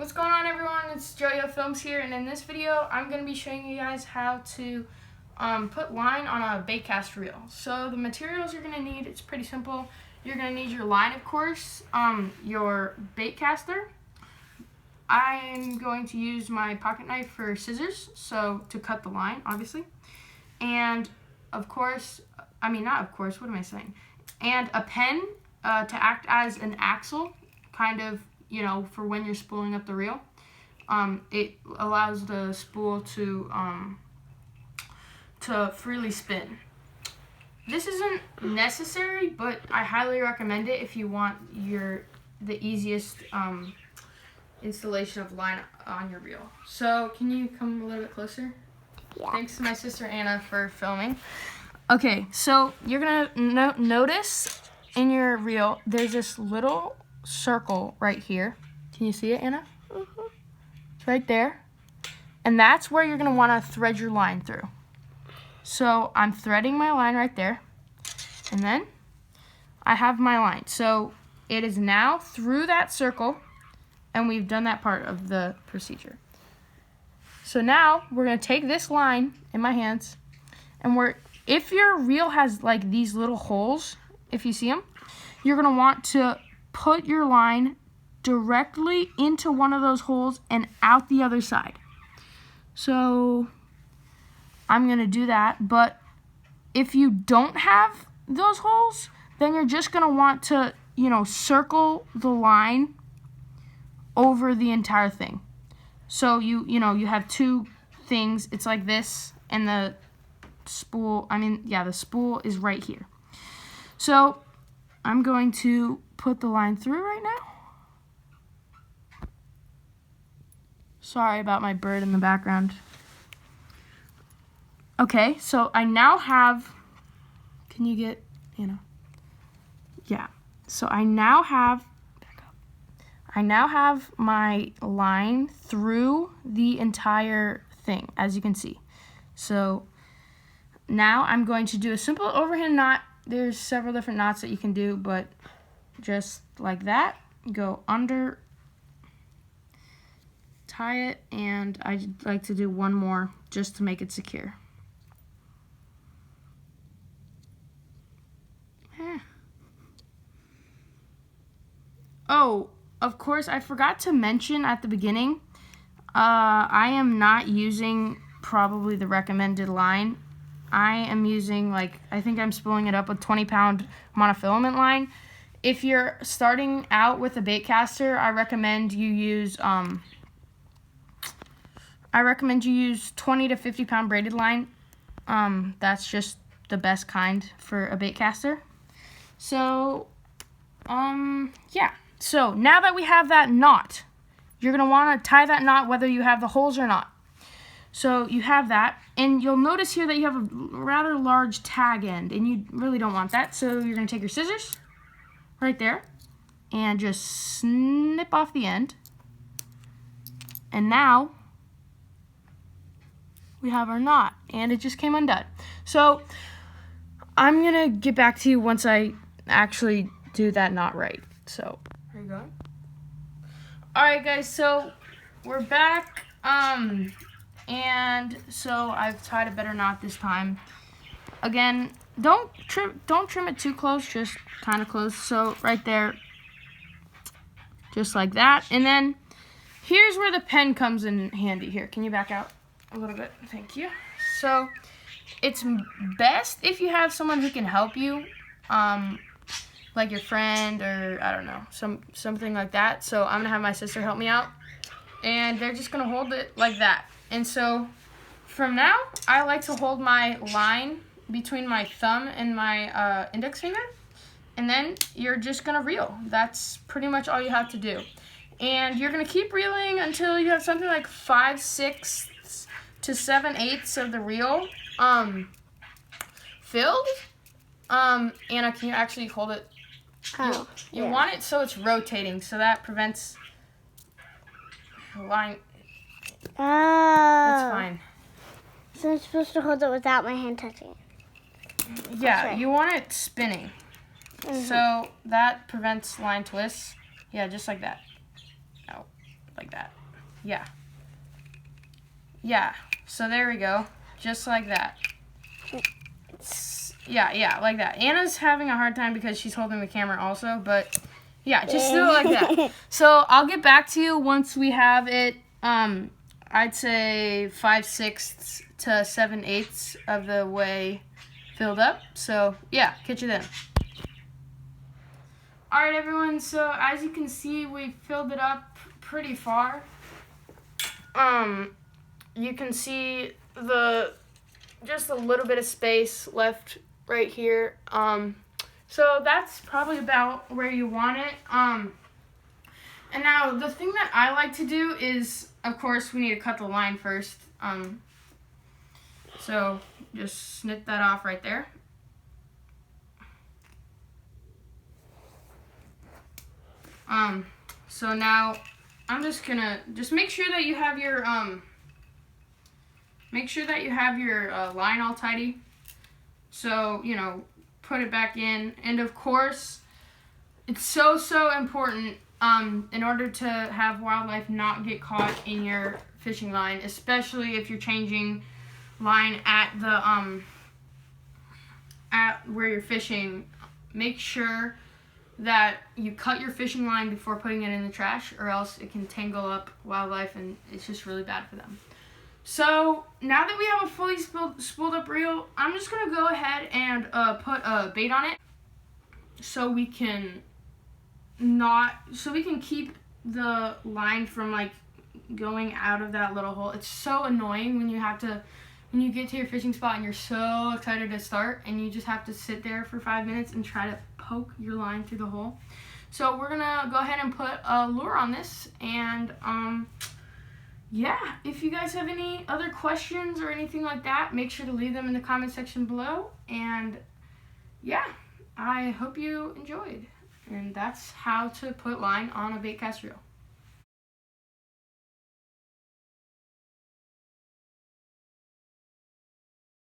What's going on, everyone? It's Joyo Films here, and in this video I'm going to be showing you guys how to put line on a baitcast reel. So the materials you're going to need, it's pretty simple. You're going to need your line, of course, your baitcaster. I'm going to use my pocket knife for scissors, so to cut the line, obviously. And of course, what am I saying? And a pen to act as an axle, kind of, for when you're spooling up the reel. It allows the spool to freely spin. This isn't necessary, but I highly recommend it if you want the easiest installation of line on your reel. So can you come a little bit closer? Yeah. Thanks to my sister Anna for filming. Okay, so you're gonna notice in your reel there's this little circle right here. Can you see it, Anna? Mm-hmm. It's right there. And that's where you're gonna wanna thread your line through. So I'm threading my line right there. And then I have my line. So it is now through that circle, and we've done that part of the procedure. So now we're gonna take this line in my hands, and if your reel has like these little holes, if you see them, you're gonna want to put your line directly into one of those holes and out the other side. So I'm gonna do that, but if you don't have those holes, then you're just gonna want to, circle the line over the entire thing. So you have two things. It's like this, and the spool, the spool is right here. So I'm going to put the line through right now. Sorry about my bird in the background. Okay, so I now have, can you get, yeah. So I now have my line through the entire thing, as you can see. So now I'm going to do a simple overhand knot. There's several different knots that you can do, but just like that, go under, tie it, and I'd like to do one more just to make it secure. Oh, of course, I forgot to mention at the beginning, I am not using probably the recommended line. I am using, I think I'm spooling it up with 20-pound monofilament line. If you're starting out with a baitcaster, I recommend you use 20 to 50-pound braided line. That's just the best kind for a baitcaster. So, yeah. So now that we have that knot, you're going to want to tie that knot whether you have the holes or not. So you have that, and you'll notice here that you have a rather large tag end, and you really don't want that. So you're going to take your scissors right there and just snip off the end. And now we have our knot, and it just came undone. So I'm going to get back to you once I actually do that knot right. So are you going? Alright guys, so we're back, and so I've tied a better knot this time. Again, don't trim it too close, just kind of close. So right there, just like that. And then here's where the pen comes in handy. Here, can you back out a little bit? Thank you. So it's best if you have someone who can help you, like your friend, or I don't know, something like that. So I'm gonna have my sister help me out, and they're just gonna hold it like that. And so from now, I like to hold my line between my thumb and my index finger, and then you're just gonna reel. That's pretty much all you have to do. And you're gonna keep reeling until you have something like 5/6 to 7/8 of the reel filled. Anna, can you actually hold it? You want it so it's rotating, so that prevents the line. Oh. That's fine. So I'm supposed to hold it without my hand touching it. Yeah, right. You want it spinning. So that prevents line twists. Yeah, just like that. Oh, like that. Yeah. Yeah. So there we go. Just like that. Yeah, like that. Anna's having a hard time because she's holding the camera also, but yeah, just do it like that. So I'll get back to you once we have it, I'd say 5/6 to 7/8 of the way filled up. So yeah, catch you then. Alright everyone, so as you can see, we filled it up pretty far. You can see just a little bit of space left right here. So that's probably about where you want it. And now the thing that I like to do is, of course, we need to cut the line first. So just snip that off right there. So now I'm just gonna make sure that you have your line all tidy. So, put it back in. And of course, it's so important in order to have wildlife not get caught in your fishing line, especially if you're changing line at where you're fishing. Make sure that you cut your fishing line before putting it in the trash, or else it can tangle up wildlife and it's just really bad for them. So now that we have a fully spooled up reel, I'm just gonna go ahead and put a bait on it so we can keep the line from like going out of that little hole. It's so annoying when you get to your fishing spot and you're so excited to start and you just have to sit there for 5 minutes and try to poke your line through the hole. So we're gonna go ahead and put a lure on this, and yeah, if you guys have any other questions or anything like that, make sure to leave them in the comment section below. And yeah, I hope you enjoyed. And that's how to put line on a baitcast reel.